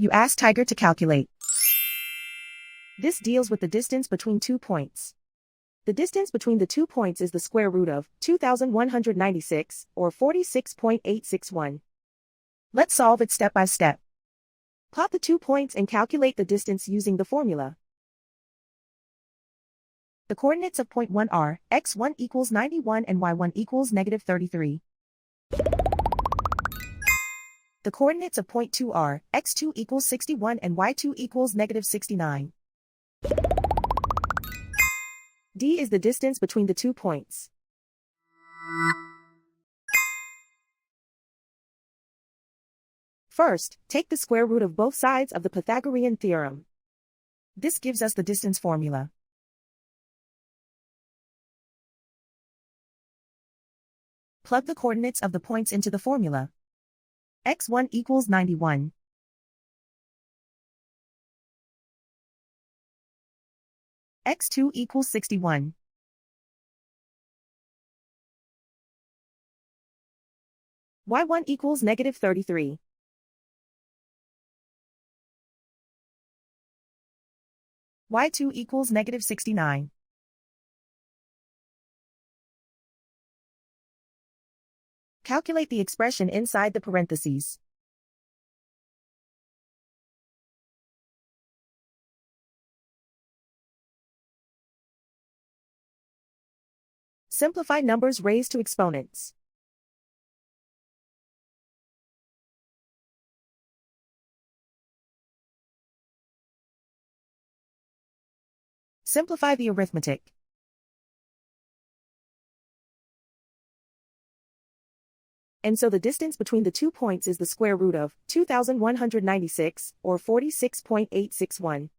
You ask Tiger to calculate. This deals with the distance between 2 points. The distance between the 2 points is the square root of 2,196, or 46.861. Let's solve it step by step. Plot the 2 points and calculate the distance using the formula. The coordinates of point 1 are x1 equals 91 and y1 equals negative 33. The coordinates of point 2 are x2 equals 61 and y2 equals negative 69. D is the distance between the 2 points. First, take the square root of both sides of the Pythagorean theorem. This gives us the distance formula. Plug the coordinates of the points into the formula. x1 equals 91. x2 equals 61. y1 equals negative 33. y2 equals negative 69. Calculate the expression inside the parentheses. Simplify numbers raised to exponents. Simplify the arithmetic. And so the distance between the 2 points is the square root of 2,196, or 46.861.